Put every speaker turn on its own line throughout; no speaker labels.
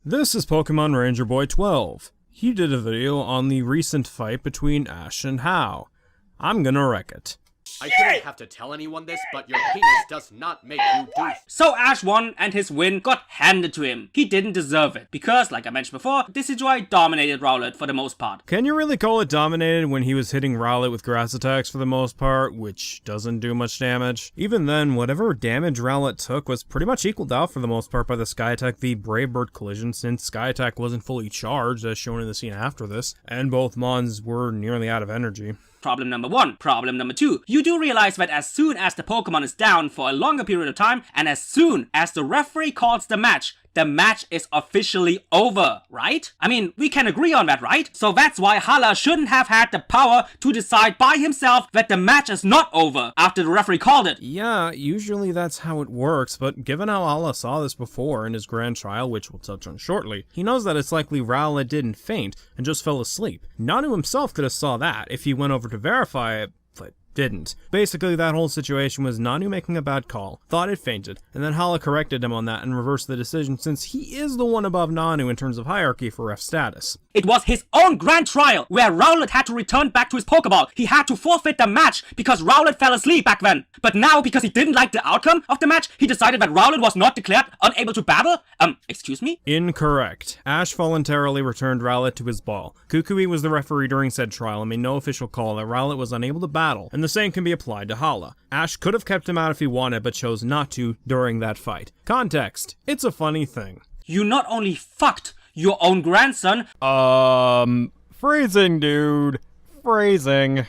This is Pokemon Ranger Boy 12. He did a video on the recent fight between Ash and Hau. I'm gonna wreck it.
I didn't have to tell anyone this, but your penis does not make you do.
So Ash won, and his win got handed to him. He didn't deserve it, because, like I mentioned before, Decidueye dominated Rowlet for the most part.
Can you really call it dominated when he was hitting Rowlet with grass attacks for the most part, which doesn't do much damage? Even then, whatever damage Rowlet took was pretty much equaled out for the most part by the Sky Attack v Brave Bird collision, since Sky Attack wasn't fully charged, as shown in the scene after this, and both Mons were nearly out of energy.
Problem number 1. Problem number 2. You do realize that as soon as the Pokemon is down for a longer period of time, and as soon as the referee calls the match is officially over, right? I mean, we can agree on that, right? So that's why Hala shouldn't have had the power to decide by himself that the match is not over after the referee called it.
Yeah, usually that's how it works, but given how Hala saw this before in his grand trial, which we'll touch on shortly, he knows that it's likely Rowlet didn't faint and just fell asleep. Nanu himself could have saw that if he went over to verify it, but didn't. Basically, that whole situation was Nanu making a bad call, thought it fainted, and then Hala corrected him on that and reversed the decision since he is the one above Nanu in terms of hierarchy for ref status.
It was his own grand trial where Rowlet had to return back to his Pokeball. He had to forfeit the match because Rowlet fell asleep back then. But now, because he didn't like the outcome of the match, he decided that Rowlet was not declared unable to battle? Excuse me?
Incorrect. Ash voluntarily returned Rowlet to his ball. Kukui was the referee during said trial and made no official call that Rowlet was unable to battle, and the same can be applied to Hala. Ash could have kept him out if he wanted, but chose not to during that fight. Context. It's a funny thing.
You not only fucked your own grandson.
Phrasing, dude. Phrasing.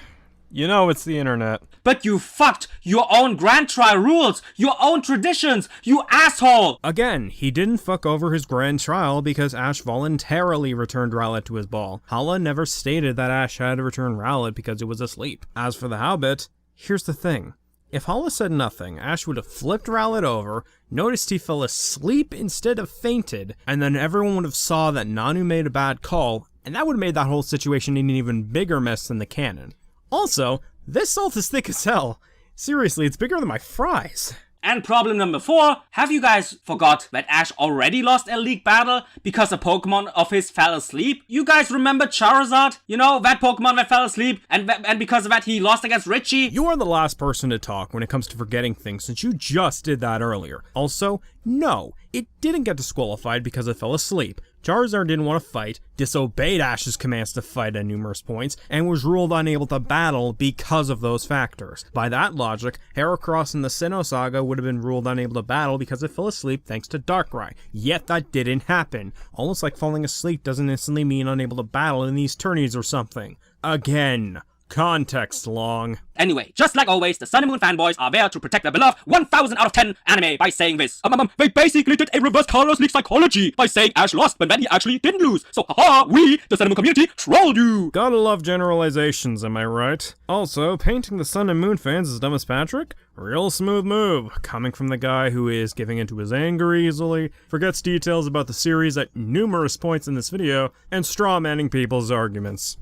You know it's the internet.
But you fucked your own grand trial rules, your own traditions, you asshole!
Again, he didn't fuck over his grand trial because Ash voluntarily returned Rowlet to his ball. Hala never stated that Ash had to return Rowlet because it was asleep. As for the how bit, here's the thing. If Hala said nothing, Ash would have flipped Rowlet over, noticed he fell asleep instead of fainted, and then everyone would have saw that Nanu made a bad call, and that would have made that whole situation an even bigger mess than the canon. Also, this salt is thick as hell. Seriously, it's bigger than my fries.
And problem number 4, have you guys forgot that Ash already lost a league battle because a Pokemon of his fell asleep? You guys remember Charizard? You know, that Pokemon that fell asleep, and because of that he lost against Richie?
You are the last person to talk when it comes to forgetting things, since you just did that earlier. Also, no, it didn't get disqualified because it fell asleep. Charizard didn't want to fight, disobeyed Ash's commands to fight at numerous points, and was ruled unable to battle because of those factors. By that logic, Heracross in the Sinnoh Saga would have been ruled unable to battle because it fell asleep thanks to Darkrai. Yet that didn't happen. Almost like falling asleep doesn't instantly mean unable to battle in these tourneys or something. Again. Context long.
Anyway, just like always, the Sun and Moon fanboys are there to protect their beloved 1000 out of 10 anime by saying this. They basically did a reverse Carlos League psychology by saying Ash lost when he actually didn't lose. So haha, we, the Sun and Moon community, trolled you.
Gotta love generalizations, am I right? Also, painting the Sun and Moon fans as dumb as Patrick? Real smooth move, coming from the guy who is giving into his anger easily, forgets details about the series at numerous points in this video, and straw-manning people's arguments.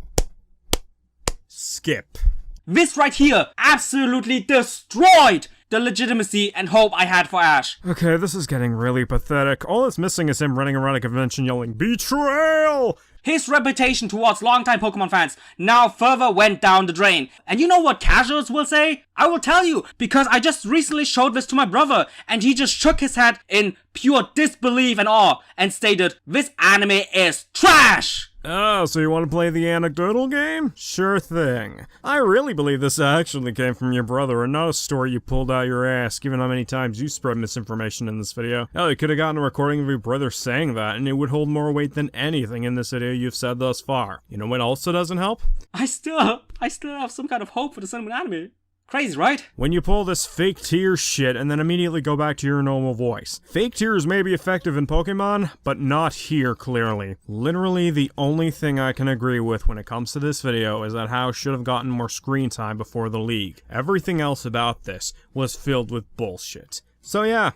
Skip.
This right here absolutely destroyed the legitimacy and hope I had for Ash.
Okay, this is getting really pathetic. All that's missing is him running around a convention yelling, "Betrayal!"
His reputation towards longtime Pokemon fans now further went down the drain. And you know what casuals will say? I will tell you, because I just recently showed this to my brother, and he just shook his head in pure disbelief and awe, and stated, "This anime is trash!"
Oh, so you want to play the anecdotal game? Sure thing. I really believe this actually came from your brother and not a story you pulled out your ass, given how many times you spread misinformation in this video. Hell, you could have gotten a recording of your brother saying that, and it would hold more weight than anything in this video you've said thus far. You know what also doesn't help?
I still have some kind of hope for the Sun and Moon anime. Crazy, right?
When you pull this fake tears shit and then immediately go back to your normal voice. Fake tears may be effective in Pokemon, but not here, clearly. Literally, the only thing I can agree with when it comes to this video is that Hau should have gotten more screen time before the league. Everything else about this was filled with bullshit. So yeah,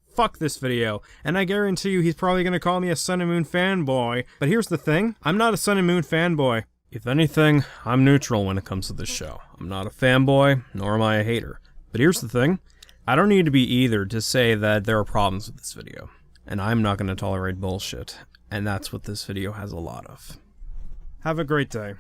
fuck this video, and I guarantee you he's probably gonna call me a Sun and Moon fanboy, but here's the thing, I'm not a Sun and Moon fanboy. If anything, I'm neutral when it comes to this show. I'm not a fanboy, nor am I a hater. But here's the thing, I don't need to be either to say that there are problems with this video. And I'm not going to tolerate bullshit. And that's what this video has a lot of. Have a great day.